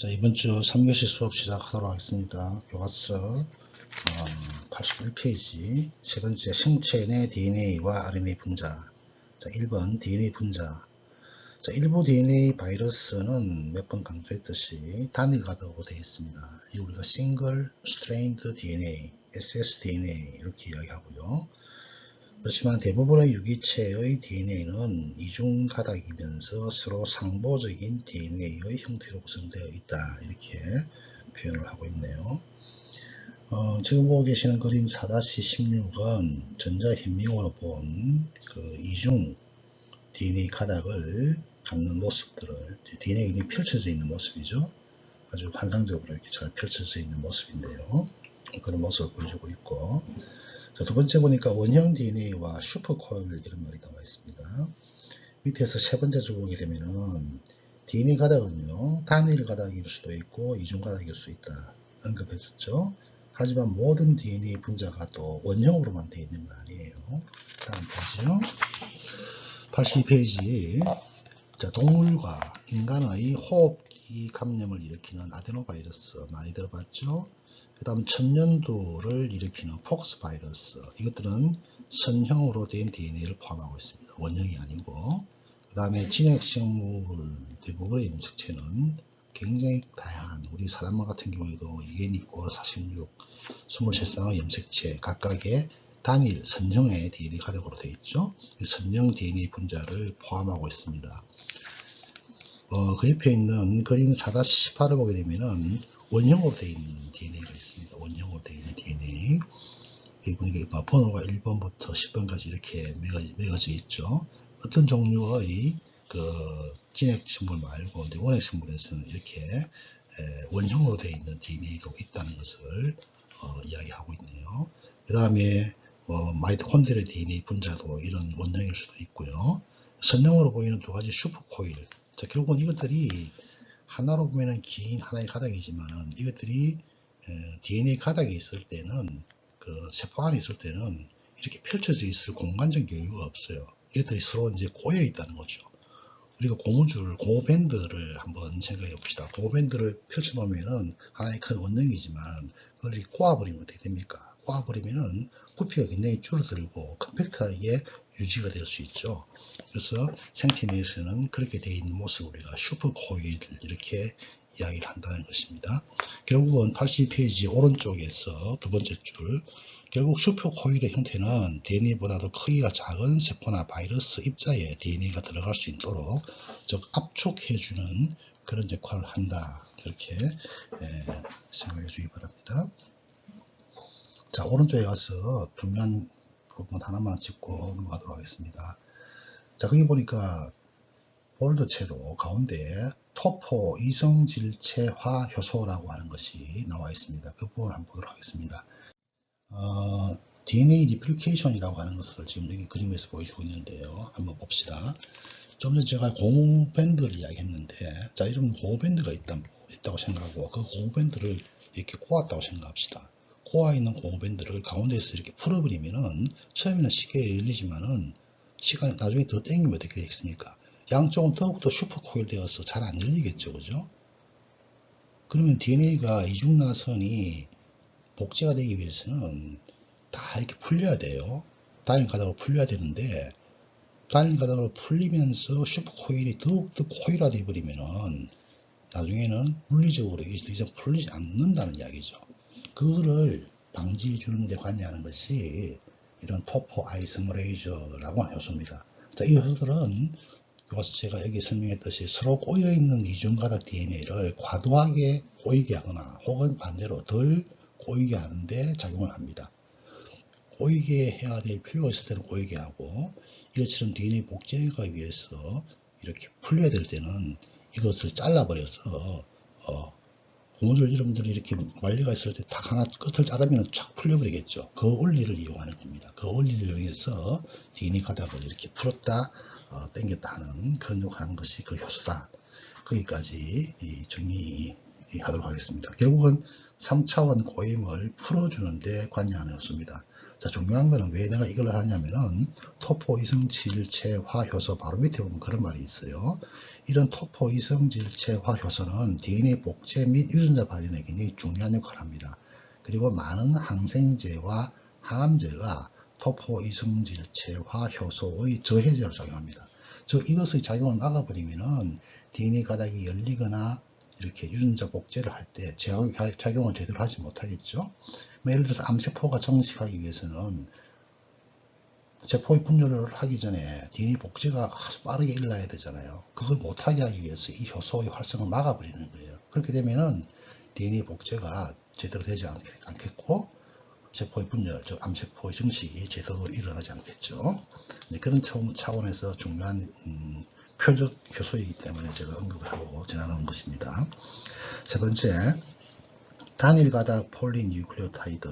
자, 이번 주 3교시 수업 시작하도록 하겠습니다. 교과서 81페이지 세 번째 생체 내 DNA와 RNA 분자. 자, 1번 DNA 분자. 자, 일부 DNA 바이러스는 몇 번 강조했듯이 단일 가닥으로 되어 있습니다. 이 우리가 싱글 스트레인드 DNA, ssDNA 이렇게 이야기하고요. 그렇지만 대부분의 유기체의 DNA는 이중 가닥이면서 서로 상보적인 DNA의 형태로 구성되어 있다. 이렇게 표현을 하고 있네요. 지금 보고 계시는 그림 4-16은 전자현미경으로 본 그 이중 DNA 가닥을 갖는 모습들을, DNA가 펼쳐져 있는 모습이죠. 아주 환상적으로 이렇게 잘 펼쳐져 있는 모습인데요. 그런 모습을 보여주고 있고, 자, 두 번째 보니까 원형 DNA와 슈퍼코일 이런 말이 나와 있습니다. 밑에서 세 번째 줄 보게 되면은 DNA 가닥은요, 단일 가닥일 수도 있고 이중 가닥일 수 있다 언급했었죠. 하지만 모든 DNA 분자가 또 원형으로만 되어 있는 거 아니에요. 다음 페이지요. 82페이지. 자, 동물과 인간의 호흡기 감염을 일으키는 아데노바이러스 많이 들어봤죠? 그 다음 천년두를 일으키는 폭스 바이러스, 이것들은 선형으로 된 DNA를 포함하고 있습니다. 원형이 아니고. 그 다음에 진핵생물 대부분의 염색체는 굉장히 다양한, 우리 사람 같은 경우에도 유게니코 46, 23쌍의 염색체 각각의 단일 선형의 DNA 가닥으로 되어 있죠. 선형 DNA 분자를 포함하고 있습니다. 그 옆에 있는 그림 4-18을 보게 되면은 원형으로 되어 있는 DNA가 있습니다. 원형으로 되어 있는 DNA. 여기 보니까 번호가 1번부터 10번까지 이렇게 매겨져 있죠. 어떤 종류의 그 진핵생물 말고 원핵생물에서는 이렇게 원형으로 되어 있는 DNA도 있다는 것을 이야기하고 있네요. 그 다음에 마이토콘드리아 DNA 분자도 이런 원형일 수도 있고요. 선형으로 보이는 두 가지 슈퍼코일. 자, 결국은 이것들이 하나로 보면 긴 하나의 가닥이지만은 이것들이 DNA 가닥에 있을 때는, 그 세포 안에 있을 때는 이렇게 펼쳐져 있을 공간적 여유가 없어요. 이것들이 서로 이제 고여 있다는 거죠. 우리가 고무줄, 고무밴드를 한번 생각해 봅시다. 고무밴드를 펼쳐 놓으면은 하나의 큰 원형이지만 그걸 꼬아버리면 어떻게 됩니까? 꼬아버리면은 부피가 굉장히 줄어들고 컴팩트하게 유지가 될 수 있죠. 그래서 생체 내에서는 그렇게 되어 있는 모습을 우리가 슈퍼코일 이렇게 이야기를 한다는 것입니다. 결국은 80페이지 오른쪽에서 두 번째 줄, 결국 슈퍼코일의 형태는 DNA보다도 크기가 작은 세포나 바이러스 입자에 DNA가 들어갈 수 있도록 즉 압축해주는 그런 역할을 한다. 그렇게 생각해 주기 바랍니다. 자, 오른쪽에 가서 중요한 부분 하나만 짚고 넘어가도록 하겠습니다. 자, 거기 보니까 볼드체로 가운데 토포 이성질체화 효소라고 하는 것이 나와 있습니다. 그 부분 한번 보도록 하겠습니다. DNA 리플리케이션이라고 하는 것을 지금 여기 그림에서 보여주고 있는데요. 한번 봅시다. 좀 전에 제가 고무밴드를 이야기했는데, 자, 이런 고무밴드가 있다고 생각하고 그 고무밴드를 이렇게 꼬았다고 생각합시다. 꼬아 있는 고무밴드를 가운데에서 이렇게 풀어버리면은 처음에는 쉽게 열리지만은 시간이 나중에 더 당기면 어떻게 되겠습니까? 양쪽은 더욱더 슈퍼코일 되어서 잘 안 열리겠죠, 그죠? 그러면 DNA가 이중나선이 복제가 되기 위해서는 다 이렇게 풀려야 돼요. 단일 가닥으로 풀려야 되는데, 단일 가닥으로 풀리면서 슈퍼코일이 더욱더 코일화되어 버리면은 나중에는 물리적으로 이제 풀리지 않는다는 이야기죠. 그거를 방지해 주는 데 관여하는 것이 이런 토포 아이소메레이저라고 하는 효소입니다. 자, 이 효소들은 제가 여기 설명했듯이 서로 꼬여있는 이중가닥 DNA를 과도하게 꼬이게 하거나 혹은 반대로 덜 꼬이게 하는데 작용을 합니다. 꼬이게 해야 될 필요가 있을 때는 꼬이게 하고, 이것처럼 DNA 복제가 위해서 이렇게 풀려야 될 때는 이것을 잘라버려서 고무줄 여러분들이 이렇게 말려가 있을 때 딱 하나 끝을 자르면 쫙 풀려버리겠죠. 그 원리를 이용하는 겁니다. 그 원리를 이용해서 DNA 가닥을 이렇게 풀었다 당겼다 하는 그런 역할을 하는 것이 그 효소다. 거기까지 정리하도록 하겠습니다. 결국은 3차원 고임을 풀어주는 데 관여하는 효소입니다. 자, 중요한 거는 왜 내가 이걸 하냐면은 토포 이성질체화 효소 바로 밑에 보면 그런 말이 있어요. 이런 토포 이성질체화 효소는 DNA 복제 및 유전자 발현에 굉장히 중요한 역할을 합니다. 그리고 많은 항생제와 항암제가 토포 이성질체화 효소의 저해제로 작용합니다. 즉 이것의 작용을 막아버리면은 DNA 가닥이 열리거나 이렇게 유전자 복제를 할 때 작용을 제대로 하지 못하겠죠. 예를 들어서 암세포가 정식하기 위해서는 세포의 분열을 하기 전에 DNA 복제가 아주 빠르게 일어나야 되잖아요. 그걸 못하게 하기 위해서 이 효소의 활성을 막아버리는 거예요. 그렇게 되면은 DNA 복제가 제대로 되지 않겠고 세포의 분열, 즉 암세포의 정식이 제대로 일어나지 않겠죠. 그런 차원에서 중요한 표적 효소이기 때문에 제가 언급을 하고 지나가는 것입니다. 세 번째, 단일 가닥 폴리뉴클레오타이드.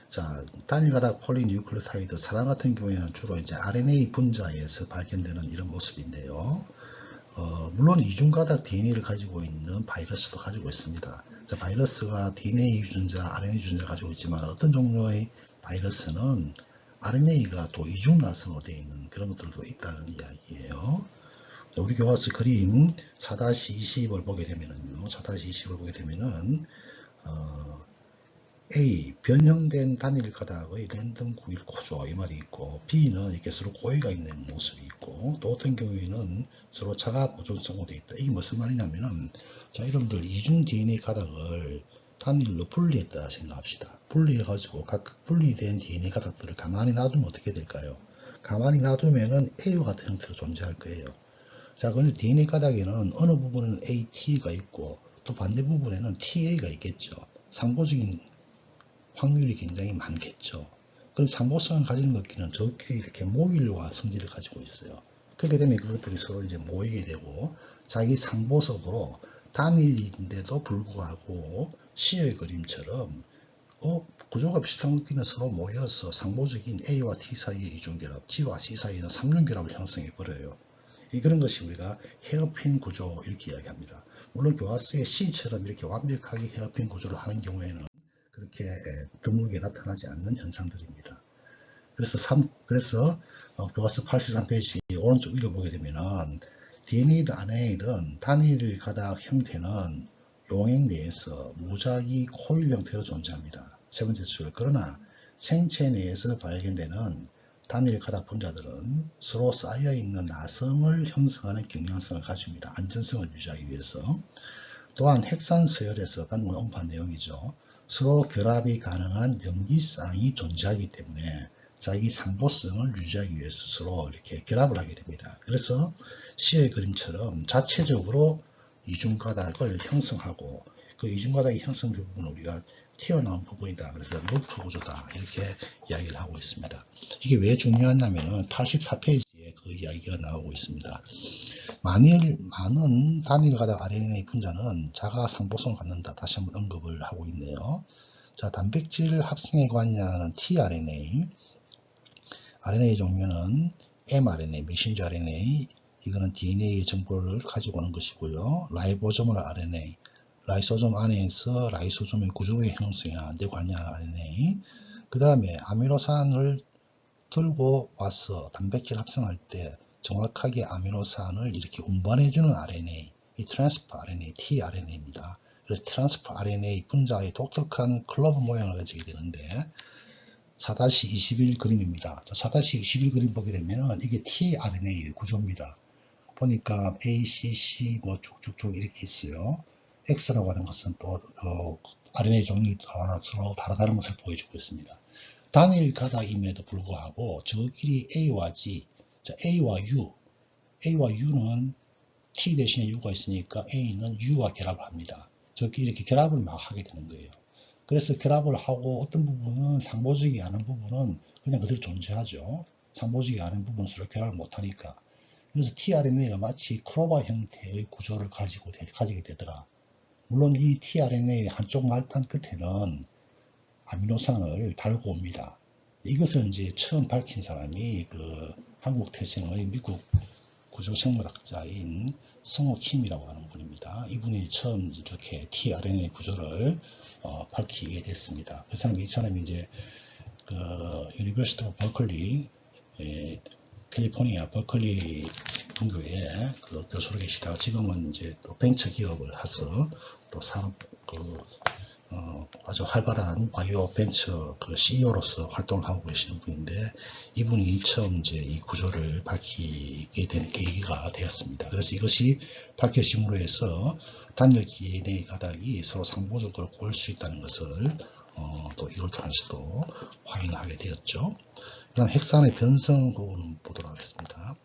자, 단일 가닥 폴리뉴클레오타이드 사람 같은 경우에는 주로 이제 RNA 분자에서 발견되는 이런 모습인데요. 물론 이중가닥 DNA를 가지고 있는 바이러스도 가지고 있습니다. 자, 바이러스가 DNA 유전자, RNA 유전자 가지고 있지만 어떤 종류의 바이러스는 RNA가 또 이중 나성으로 되어 있는 그런 것들도 있다는 이야기예요. 우리 교과서 그림 4-20을 보게 되면은요, 4-20을 보게 되면은, A. 변형된 단일 가닥의 랜덤 구일 코조 이 말이 있고, B는 이렇게 서로 고위가 있는 모습이 있고, 또 어떤 경우에는 서로 자가 보존성으로 되어 있다. 이게 무슨 말이냐면은, 자, 여러분들 이중 DNA 가닥을 단일로 분리했다 생각합시다. 분리해가지고 각각 분리된 DNA 가닥들을 가만히 놔두면 어떻게 될까요? 가만히 놔두면은 A와 같은 형태로 존재할 거예요. 자, 그런데 DNA 가닥에는 어느 부분은 AT가 있고 또 반대 부분에는 TA가 있겠죠. 상보적인 확률이 굉장히 많겠죠. 그럼 상보성을 가지는 것끼리는 저끼리 이렇게 모일로한 성질을 가지고 있어요. 그렇게 되면 그것들이 서로 이제 모이게 되고 자기 상보석으로 단일인데도 불구하고 시의 그림처럼 구조가 비슷한 것끼리는 서로 모여서 상보적인 A와 T 사이의 이중결합, G와 C 사이에는 삼중결합을 형성해 버려요. 그런 것이 우리가 헤어핀 구조 이렇게 이야기합니다. 물론 교과서의 C처럼 이렇게 완벽하게 헤어핀 구조를 하는 경우에는 그렇게 드물게 나타나지 않는 현상들입니다. 그래서 교과서 83페이지 오른쪽 위를 보게 되면은 DNA든 RNA든 단일 가닥 형태는 용액 내에서 무작위 코일 형태로 존재합니다. 세 번째 줄. 그러나 생체 내에서 발견되는 단일 가닥 분자들은 서로 쌓여있는 나성을 형성하는 경향성을 가집니다. 안전성을 유지하기 위해서. 또한 핵산 서열에서 방금 언급한 내용이죠. 서로 결합이 가능한 염기쌍이 존재하기 때문에 자기 상보성을 유지하기 위해서 서로 이렇게 결합을 하게 됩니다. 그래서 시의 그림처럼 자체적으로 이중가닥을 형성하고 그 이중가닥이 형성된 부분은 우리가 튀어나온 부분이다. 그래서 루프 구조다. 이렇게 이야기를 하고 있습니다. 이게 왜 중요하냐면은 84페이지에 그 이야기가 나오고 있습니다. 많은 단일 가닥 RNA 분자는 자가 상보성을 갖는다. 다시 한번 언급을 하고 있네요. 자, 단백질 합성에 관여하는 tRNA, RNA 종류는 mRNA, 메신저 RNA, 이거는 DNA의 정보를 가지고 오는 것이고요. 라이보소멀 RNA, 라이소솜 안에서 라이소솜의 구조의 형성에 데 관여하는 RNA, 그 다음에 아미노산을 들고 와서 단백질 합성할 때 정확하게 아미노산을 이렇게 운반해주는 RNA, 이 트랜스퍼 RNA, tRNA입니다. 그래서 트랜스퍼 RNA 분자의 독특한 클로버 모양을 가지게 되는데 4-21 그림입니다. 4-21 그림 보게 되면 이게 tRNA의 구조입니다. 보니까 A, C, C 뭐 쭉쭉쭉 이렇게 있어요. X라고 하는 것은 또 RNA 종류가 서로 다르다는 것을 보여주고 있습니다. 단일 가닥임에도 불구하고 저끼리 A와 G, 자, A와 U는 T 대신에 U가 있으니까 A는 U와 결합을 합니다. 저끼리 이렇게 결합을 막 하게 되는 거예요. 그래서 결합을 하고 어떤 부분은 상보적이 않은 부분은 그냥 그대로 존재하죠. 상보적이 않은 부분은 서로 결합을 못하니까. 그래서 tRNA가 마치 크로바 형태의 구조를 가지게 되더라. 물론 이 tRNA의 한쪽 말단 끝에는 아미노산을 달고 옵니다. 이것을 이제 처음 밝힌 사람이 그 한국 태생의 미국 구조생물학자인 성옥킴이라고 하는 분입니다. 이분이 처음 이렇게 tRNA 구조를 밝히게 됐습니다. 그 사람이 이제 그 유니버시티 오브 버클리, 캘리포니아 버클리 분교에 그 교수로 계시다가 지금은 이제 또 벤처 기업을 해서 또 산업 아주 활발한 바이오 벤처 그 CEO로서 활동을 하고 계시는 분인데, 이분이 처음 이제 이 구조를 밝히게 된 계기가 되었습니다. 그래서 이것이 밝혀짐으로 해서 단일 DNA 가닥이 서로 상호적으로 구할 수 있다는 것을 또 이걸 통해서도 확인하게 되었죠. 그다음 핵산의 변성 부분 보도록 하겠습니다.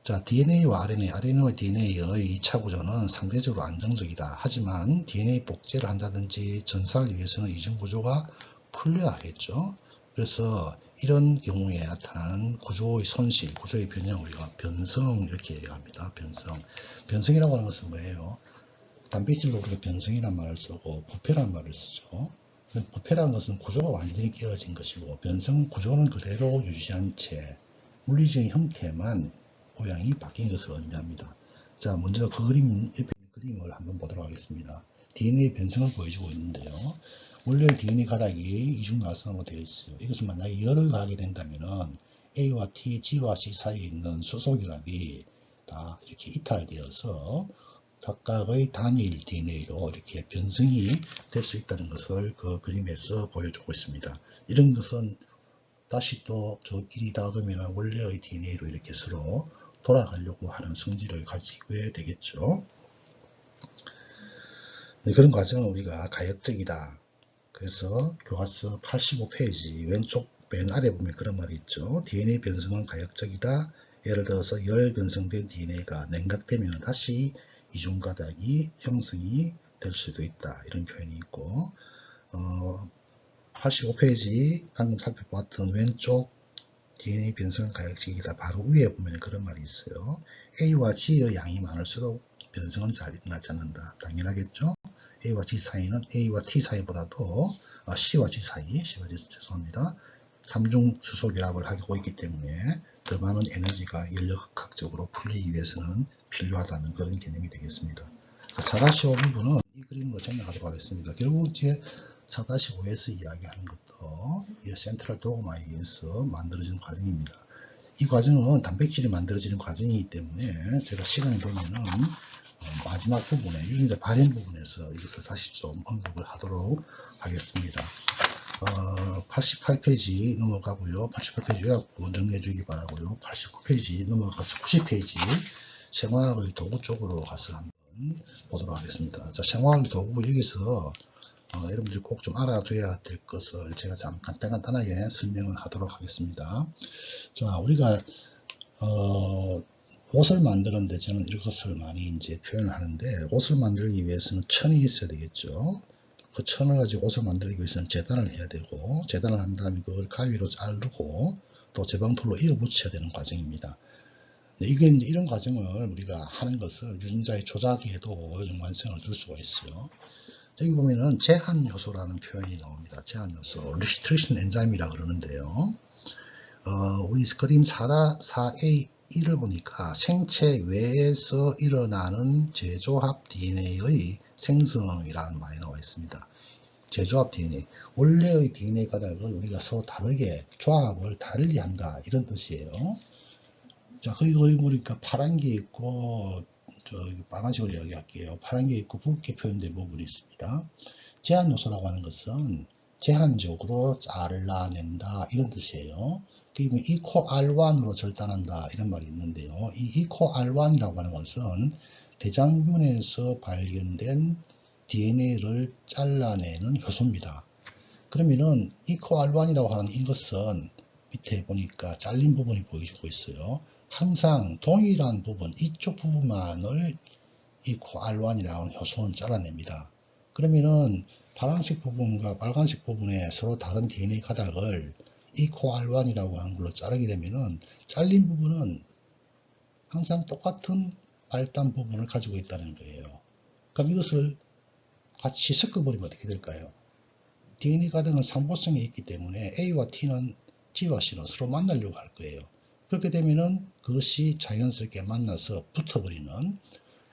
자, DNA와 RNA와 DNA의 2차 구조는 상대적으로 안정적이다. 하지만 DNA 복제를 한다든지 전사를 위해서는 이중 구조가 풀려야 하겠죠. 그래서 이런 경우에 나타나는 구조의 손실, 구조의 변형, 우리가 변성 이렇게 얘기합니다. 변성이라고 하는 것은 뭐예요? 단백질로 우리가 변성이라는 말을 쓰고 부패라는 말을 쓰죠. 부패라는 것은 구조가 완전히 깨어진 것이고, 변성은 구조는 그대로 유지한 채 물리적인 형태만 모양이 바뀐 것을 의미합니다. 자, 먼저 그 옆에 있는 그림을 한번 보도록 하겠습니다. DNA 변성을 보여주고 있는데요. 원래 DNA 가닥이 이중나선으로 되어 있어요. 이것은 만약에 열을 가하게 된다면은 A와 T, G와 C 사이에 있는 수소결합이 다 이렇게 이탈되어서 각각의 단일 DNA로 이렇게 변성이 될 수 있다는 것을 그 그림에서 보여주고 있습니다. 이런 것은 다시 또 저 길이 닿으면 원래의 DNA로 이렇게 서로 돌아가려고 하는 성질을 가지게 되겠죠. 네, 그런 과정은 우리가 가역적이다. 그래서 교과서 85페이지 왼쪽 맨 아래 보면 그런 말이 있죠. DNA 변성은 가역적이다. 예를 들어서 열 변성된 DNA가 냉각되면 다시 이중가닥이 형성이 될 수도 있다. 이런 표현이 있고, 85페이지 방금 살펴보았던 왼쪽 DNA 변성은 가역적이다. 바로 위에 보면 그런 말이 있어요. A와 G의 양이 많을수록 변성은 잘 일어나지 않는다. 당연하겠죠? A와 G 사이는 A와 T 사이보다도 C와 G 사이, 죄송합니다. 3중 수소 결합을 하고 있기 때문에 더 많은 에너지가 연력학적으로 풀리기 위해서는 필요하다는 그런 개념이 되겠습니다. 4-5 부분은 이 그림으로 정리하도록 하겠습니다. 결국 이제 4-5에서 이야기하는 것도 이 센트럴 도그마에 의해서 만들어진 과정입니다. 이 과정은 단백질이 만들어지는 과정이기 때문에 제가 시간이 되면은 마지막 부분에 유전자 발현 부분에서 이것을 다시 좀 언급을 하도록 하겠습니다. 88페이지 넘어가고요. 88페이지 요약부 정리해 주기 바라고요. 89페이지 넘어가서 90페이지 생화학의 도구 쪽으로 가서 한번 보도록 하겠습니다. 자, 생화학의 도구 여기서 여러분들이 꼭 좀 알아둬야 될 것을 제가 참 간단하게 설명을 하도록 하겠습니다. 자, 우리가 옷을 만드는데 저는 이것을 많이 이제 표현을 하는데, 옷을 만들기 위해서는 천이 있어야 되겠죠. 그 천을 가지고 옷을 만들기 위해서는 재단을 해야 되고, 재단을 한 다음에 그걸 가위로 자르고 또 제방토로 이어 붙여야 되는 과정입니다. 이게 이제 이런 과정을 우리가 하는 것을 유전자의 조작에도 연관성을 둘 수가 있어요. 여기 보면은 제한 요소라는 표현이 나옵니다. 제한 요소, restriction enzyme이라고 그러는데요. 우리 그림 4A1을 보니까 생체 외에서 일어나는 재조합 DNA의 생성이라는 말이 나와 있습니다. 재조합 DNA. 원래의 DNA 가닥을 우리가 서로 다르게, 조합을 다르게 한다. 이런 뜻이에요. 자, 거기 보니까 파란 게 있고, 빨간색으로 이야기할게요. 파란 게 있고 붉게 표현된 부분이 있습니다. 제한 요소라고 하는 것은 제한적으로 잘라낸다. 이런 뜻이에요. 그러면 이코R1으로 절단한다. 이런 말이 있는데요. 이 이코R1이라고 하는 것은 대장균에서 발견된 DNA를 잘라내는 효소입니다. 그러면은 이코R1이라고 하는 이것은 밑에 보니까 잘린 부분이 보여주고 있어요. 항상 동일한 부분, 이쪽 부분만을 이코R1이라고 하는 효소는 잘라냅니다. 그러면은 파란색 부분과 빨간색 부분에 서로 다른 DNA 가닥을 이코R1이라고 하는 걸로 자르게 되면은 잘린 부분은 항상 똑같은 발단 부분을 가지고 있다는 거예요. 그럼 이것을 같이 섞어버리면 어떻게 될까요? DNA 가닥은 상보성이 있기 때문에 A와 T는 G와 C는 서로 만나려고 할 거예요. 그렇게 되면은 그것이 자연스럽게 만나서 붙어버리는,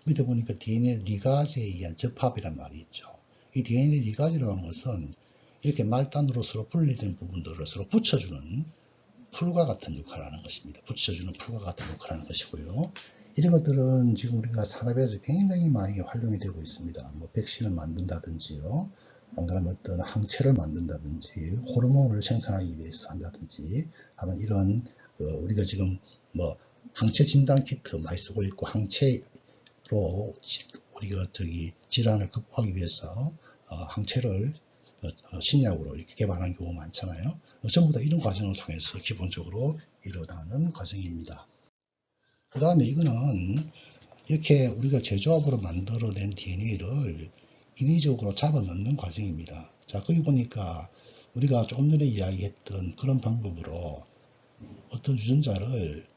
밑에 보니까 DNA 리가즈에 의한 접합이란 말이 있죠. 이 DNA 리가즈라는 것은 이렇게 말단으로 서로 분리된 부분들을 서로 붙여주는 풀과 같은 역할을 하는 것입니다. 붙여주는 풀과 같은 역할을 하는 것이고요. 이런 것들은 지금 우리가 산업에서 굉장히 많이 활용이 되고 있습니다. 뭐 백신을 만든다든지요. 안 그러면 어떤 항체를 만든다든지 호르몬을 생산하기 위해서 한다든지 하는 이런 우리가 지금 뭐 항체 진단 키트 많이 쓰고 있고 항체로 우리가 질환을 극복하기 위해서 항체를 신약으로 이렇게 개발하는 경우가 많잖아요. 전부 다 이런 과정을 통해서 기본적으로 일어나는 과정입니다. 그 다음에 이거는 이렇게 우리가 제조합으로 만들어낸 DNA를 인위적으로 잡아 넣는 과정입니다. 자, 거기 보니까 우리가 조금 전에 이야기했던 그런 방법으로 어떤 유전자를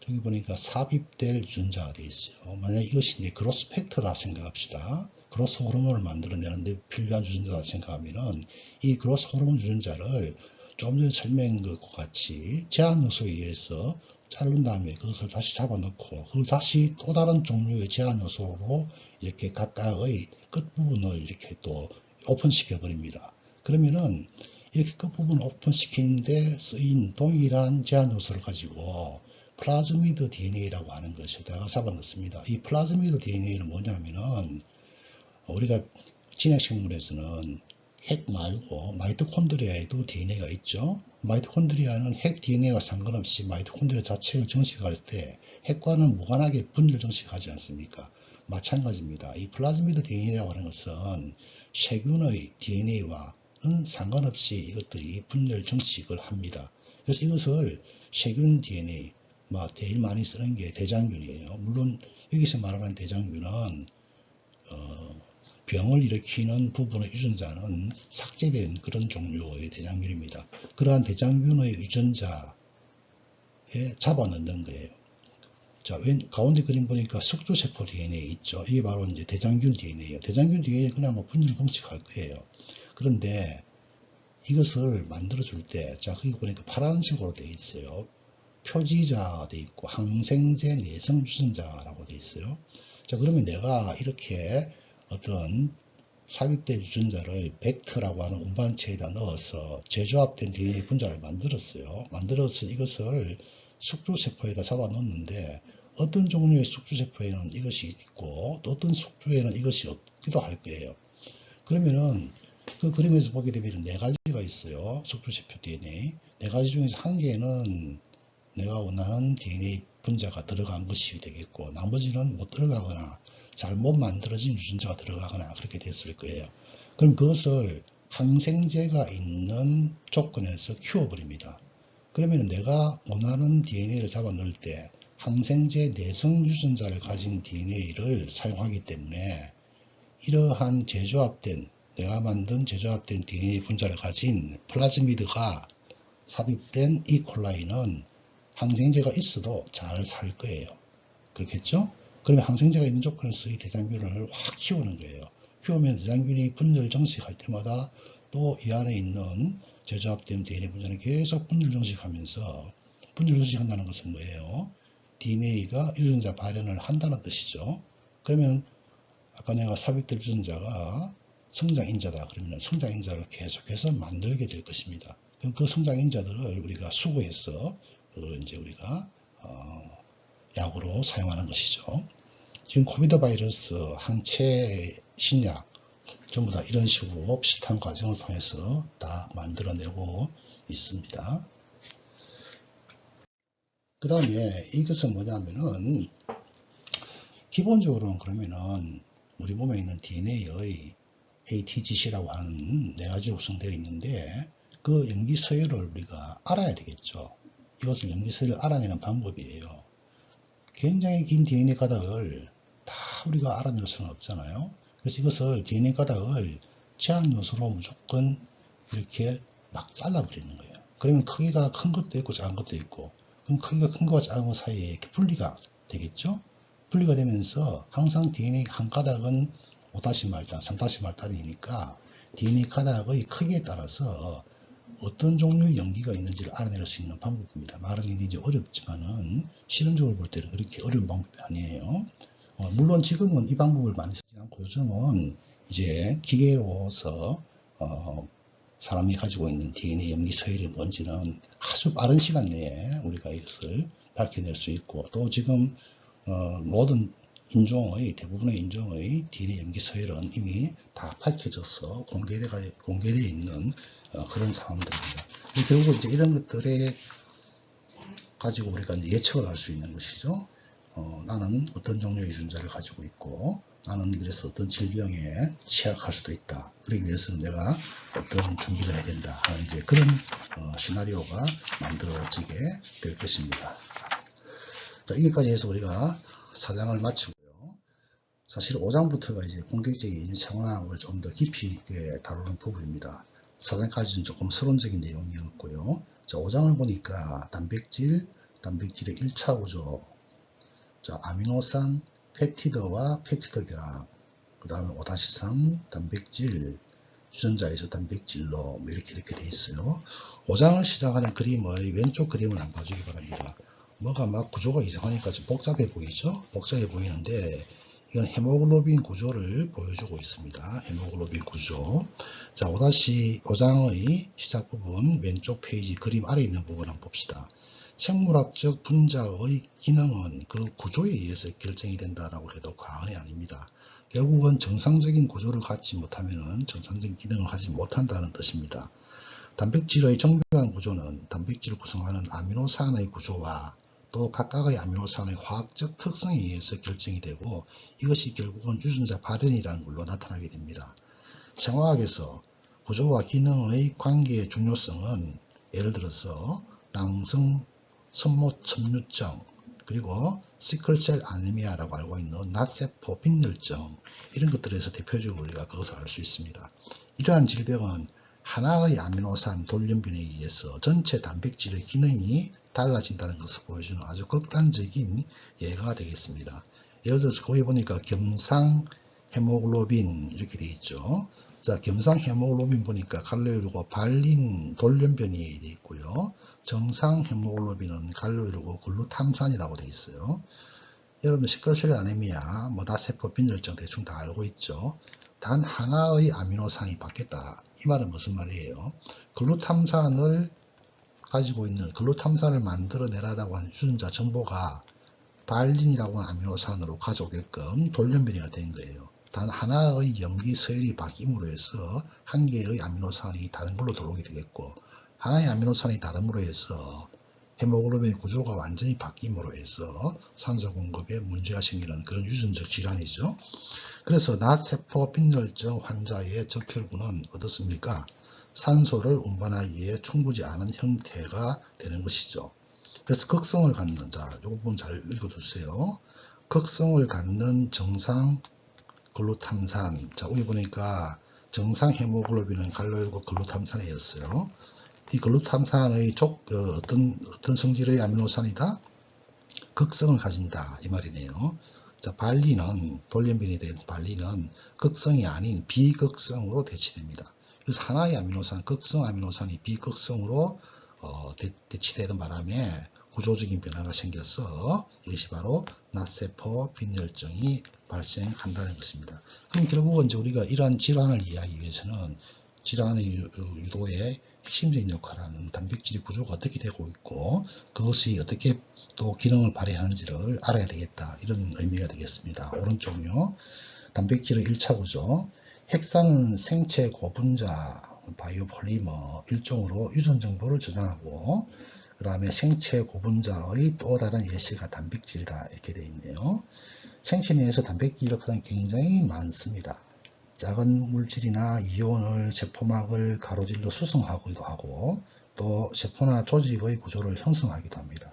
저기 보니까 삽입될 유전자가 되어 있어요. 만약 이것이 이제 그로스 팩터라 생각합시다. 그로스 호르몬을 만들어내는데 필요한 유전자라 생각하면은 이 그로스 호르몬 유전자를 좀 전에 설명한 것과 같이 제한 요소에 의해서 자른 다음에 그것을 다시 잡아놓고 그걸 다시 또 다른 종류의 제한 요소로 이렇게 각각의 끝부분을 이렇게 또 오픈시켜 버립니다. 그러면은 이렇게 끝부분 오픈시키는데 쓰인 동일한 제한 요소를 가지고 플라즈미드 DNA라고 하는 것에다가 잡아넣습니다. 이 플라즈미드 DNA는 뭐냐면은 우리가 진핵식물에서는 핵 말고 마이토콘드리아에도 DNA가 있죠. 마이토콘드리아는 핵 DNA와 상관없이 마이토콘드리아 자체를 정식할 때 핵과는 무관하게 분열 정식하지 않습니까? 마찬가지입니다. 이 플라즈미드 DNA라고 하는 것은 세균의 DNA와는 상관없이 이것들이 분열 정식을 합니다. 그래서 이것을 세균 DNA, 제일 많이 쓰는 게 대장균이에요. 물론 여기서 말하는 대장균은 병을 일으키는 부분의 유전자는 삭제된 그런 종류의 대장균입니다. 그러한 대장균의 유전자에 잡아넣는 거예요. 자, 가운데 그림 보니까 숙주세포 DNA 있죠. 이게 바로 이제 대장균 DNA예요. 대장균 DNA 그냥 뭐 분열 방식할 거예요. 그런데 이것을 만들어줄 때, 자, 거기 보니까 파란색으로 되어 있어요. 표지자가 되어 있고 항생제 내성 유전자라고 되어 있어요. 자, 그러면 내가 이렇게 어떤 삽입된 유전자를 벡터라고 하는 운반체에다 넣어서 재조합된 DNA 분자를 만들었어요. 만들어서 이것을 숙주세포에다 잡아 넣었는데 어떤 종류의 숙주세포에는 이것이 있고 또 어떤 숙주에는 이것이 없기도 할 거예요. 그러면은 그 그림에서 보게 되면 네 가지가 있어요. 숙주세포 DNA. 네 가지 중에서 한 개는 내가 원하는 DNA 분자가 들어간 것이 되겠고 나머지는 못 들어가거나 잘못 만들어진 유전자가 들어가거나 그렇게 됐을 거예요. 그럼 그것을 항생제가 있는 조건에서 키워버립니다. 그러면 내가 원하는 DNA를 잡아 넣을 때 항생제 내성 유전자를 가진 DNA를 사용하기 때문에 이러한 내가 만든 제조합된 DNA 분자를 가진 플라즈미드가 삽입된 이콜라이는 항생제가 있어도 잘 살 거예요. 그렇겠죠? 그러면 항생제가 있는 조건에서 이 대장균을 확 키우는 거예요. 키우면 대장균이 분열 정식할 때마다 또 이 안에 있는 제조합된 DNA 분자는 계속 분열 정식하면서 분열 정식한다는 것은 뭐예요? DNA가 유전자 발현을 한다는 뜻이죠. 그러면 아까 내가 삽입된 유전자가 성장인자다. 그러면 성장인자를 계속해서 만들게 될 것입니다. 그럼 그 성장인자들을 우리가 수거해서 이제 우리가 약으로 사용하는 것이죠. 지금 코비드 바이러스, 항체 신약 전부 다 이런 식으로 비슷한 과정을 통해서 다 만들어내고 있습니다. 그 다음에 이것은 뭐냐면은 기본적으로는 그러면은 우리 몸에 있는 DNA의 ATGC라고 하는 네 가지로 구성되어 있는데 그 염기 서열을 우리가 알아야 되겠죠. 이것을 염기 서열을 알아내는 방법이에요. 굉장히 긴 DNA 가닥을 다 우리가 알아낼 수는 없잖아요. 그래서 이것을 DNA 가닥을 제한 요소로 무조건 이렇게 막 잘라버리는 거예요. 그러면 크기가 큰 것도 있고 작은 것도 있고 그럼 크기가 큰 거와 작은 거 사이에 이렇게 분리가 되겠죠. 분리가 되면서 항상 DNA 한 가닥은 5-말단, 3-말단이니까 DNA 가닥의 크기에 따라서 어떤 종류의 염기가 있는지를 알아낼 수 있는 방법입니다. 말은 굉장히 어렵지만은 실험적으로 볼 때는 그렇게 어려운 방법이 아니에요. 물론 지금은 이 방법을 많이 쓰지 않고 요즘은 이제 기계로서 사람이 가지고 있는 DNA 염기 서열이 뭔지는 아주 빠른 시간 내에 우리가 이것을 밝혀낼 수 있고, 또 지금 모든 인종의 대부분의 인종의 DNA 염기 서열은 이미 다 밝혀져서 공개되어 있는 그런 상황들입니다. 결국 이제 이런 것들에 가지고 우리가 이제 예측을 할 수 있는 것이죠. 나는 어떤 종류의 유전자를 가지고 있고, 나는 그래서 어떤 질병에 취약할 수도 있다. 그러기 위해서는 내가 어떤 준비를 해야 된다 하는 이제 그런 시나리오가 만들어지게 될 것입니다. 자, 여기까지 해서 우리가 4장을 마치고요. 사실 5장부터가 이제 공격적인 상황을 좀 더 깊이 있게 다루는 부분입니다. 4장까지는 조금 서론적인 내용이었고요. 자, 5장을 보니까 단백질의 1차 구조, 자, 아미노산, 펩티드와 펩티드 결합, 그 다음에 5-3 단백질, 유전자에서 단백질로 뭐 이렇게 돼 있어요. 5장을 시작하는 그림의 왼쪽 그림을 한번 봐주기 바랍니다. 뭐가 막 구조가 이상하니까 좀 복잡해 보이죠? 복잡해 보이는데 이건 헤모글로빈 구조를 보여주고 있습니다. 헤모글로빈 구조. 자, 5장의 시작 부분 왼쪽 페이지 그림 아래 있는 부분 한번 봅시다. 생물학적 분자의 기능은 그 구조에 의해서 결정이 된다라고 해도 과언이 아닙니다. 결국은 정상적인 구조를 갖지 못하면 정상적인 기능을 하지 못한다는 뜻입니다. 단백질의 정교한 구조는 단백질을 구성하는 아미노산의 구조와 또 각각의 아미노산의 화학적 특성에 의해서 결정이 되고, 이것이 결국은 유전자 발현이라는 걸로 나타나게 됩니다. 생화학에서 구조와 기능의 관계의 중요성은 예를 들어서 낭성 선모섬유증, 그리고 시클셀 아니미아라고 알고 있는 낫세포 빈혈증, 이런 것들에서 대표적으로 우리가 그것을 알 수 있습니다. 이러한 질병은 하나의 아미노산 돌연변에 의해서 전체 단백질의 기능이 달라진다는 것을 보여주는 아주 극단적인 예가 되겠습니다. 예를 들어서 거기 보니까 gem상 헤모글로빈 이렇게 되어 있죠. 자, gem상 헤모글로빈 보니까 갈로이르고 발린 돌연변이 되어 있고요. 정상 헤모글로빈은 갈로이르고 글루탐산이라고 되어 있어요. 여러분 시클셀 아니미아, 나세포 빈혈증 대충 다 알고 있죠. 단 하나의 아미노산이 바뀌었다. 이 말은 무슨 말이에요? 글루탐산을 가지고 있는 글루탐산을 만들어내라라고 하는 유전자 정보가 발린이라고 하는 아미노산으로 가져오게끔 돌연변이가 된 거예요. 단 하나의 염기 서열이 바뀜으로 해서 한 개의 아미노산이 다른 걸로 들어오게 되겠고, 하나의 아미노산이 다름으로 해서 헤모글로빈 구조가 완전히 바뀜으로 해서 산소 공급에 문제가 생기는 그런 유전적 질환이죠. 그래서 낫세포 빈혈증 환자의 적혈구는 어떻습니까? 산소를 운반하기에 충분치 않은 형태가 되는 것이죠. 그래서 극성을 갖는, 자, 이 부분 잘 읽어두세요. 극성을 갖는 정상 글루탐산. 자, 여기 보니까 정상 헤모글로빈은 갈로이르고 글루탐산이었어요. 이 글루탐산의 어떤 성질의 아미노산이다? 극성을 가진다. 이 말이네요. 자, 발리는, 돌연변이 된 발리는 극성이 아닌 비극성으로 대치됩니다. 그래서 하나의 아미노산, 극성 아미노산이 비극성으로 대치되는 바람에 구조적인 변화가 생겨서 이것이 바로 낫세포 빈혈증이 발생한다는 것입니다. 그럼 결국은 이제 우리가 이러한 질환을 이해하기 위해서는 질환의 유도에 핵심적인 역할을 하는 단백질의 구조가 어떻게 되고 있고 그것이 어떻게 또 기능을 발휘하는지를 알아야 되겠다. 이런 의미가 되겠습니다. 오른쪽은요. 단백질의 1차 구조. 핵산은 생체 고분자 바이오폴리머 일종으로 유전 정보를 저장하고 그 다음에 생체 고분자의 또 다른 예시가 단백질이다. 이렇게 되어 있네요. 생체 내에서 단백질 역할은 굉장히 많습니다. 작은 물질이나 이온을 세포막을 가로질러 수성하기도 하고 또 세포나 조직의 구조를 형성하기도 합니다.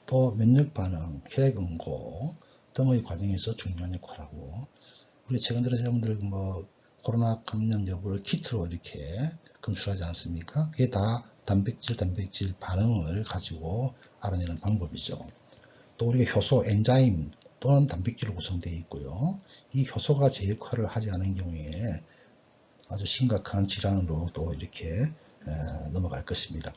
또 면역 반응, 혈액 응고 등의 과정에서 중요한 역할을 하고 우리 최근 들어 여러분들 코로나 감염 여부를 키트로 이렇게 검출하지 않습니까? 그게 다 단백질 반응을 가지고 알아내는 방법이죠. 또 우리가 효소, 엔자임 또는 단백질로 구성되어 있고요. 이 효소가 제 역할을 하지 않은 경우에 아주 심각한 질환으로 또 이렇게 넘어갈 것입니다.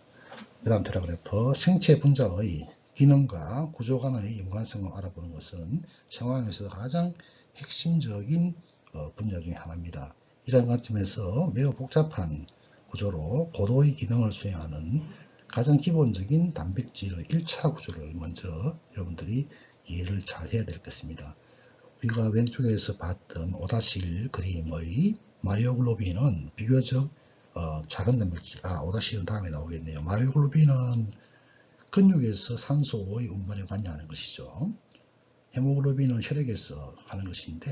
그 다음 테라그래프 생체 분자의 기능과 구조 간의 연관성을 알아보는 것은 생화학에서 가장 핵심적인 분야 중에 하나입니다. 이러한 관점에서 매우 복잡한 구조로 고도의 기능을 수행하는 가장 기본적인 단백질의 1차 구조를 먼저 여러분들이 이해를 잘 해야 되겠습니다. 우리가 왼쪽에서 봤던 5-1 그림의 마이오글로빈은 비교적 작은 단백질, 5-1은 다음에 나오겠네요. 마이오글로빈은 근육에서 산소의 운반에 관여하는 것이죠. 헤모글로빈은 혈액에서 하는 것인데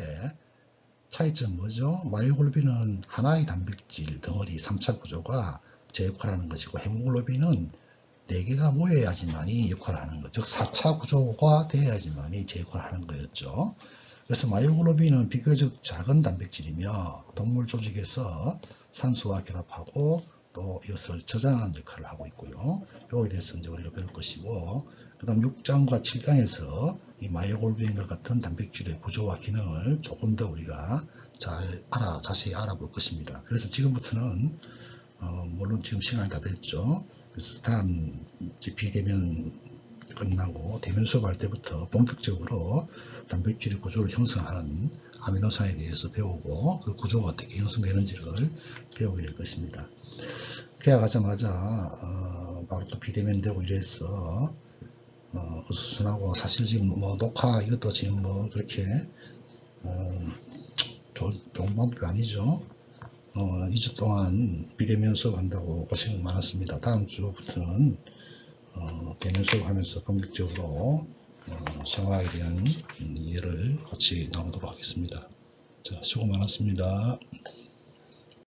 차이점은 뭐죠? 마이오글로빈은 하나의 단백질 덩어리 3차 구조가 제 역할을 하는 것이고 헤모글로빈은 4개가 모여야지만이 역할을 하는 것, 즉 4차 구조가 되어야지만이 제 역할을 하는 거였죠. 그래서 마이오글로빈은 비교적 작은 단백질이며 동물 조직에서 산소와 결합하고 또 이것을 저장하는 역할을 하고 있고요. 여기에 대해서 이제 우리가 배울 것이고, 그 다음 6장과 7장에서 이 마이오글로빈과 같은 단백질의 구조와 기능을 조금 더 우리가 자세히 알아볼 것입니다. 그래서 지금부터는 물론 지금 시간이 다 됐죠. 그래서 다음 비대면 끝나고 대면 수업할 때부터 본격적으로 단백질의 구조를 형성하는 아미노산에 대해서 배우고 그 구조가 어떻게 형성되는지를 배우게 될 것입니다. 계약하자마자 바로 또 비대면 되고 이래서 어수선하고 사실 지금 뭐 녹화 이것도 지금 뭐 그렇게 좋은 방법이 아니죠. 2주 동안 비대면 수업한다고 고생 많았습니다. 다음 주부터는 대면 수업하면서 본격적으로 생화에 대한 이해를 같이 나누도록 하겠습니다. 자, 수고 많았습니다.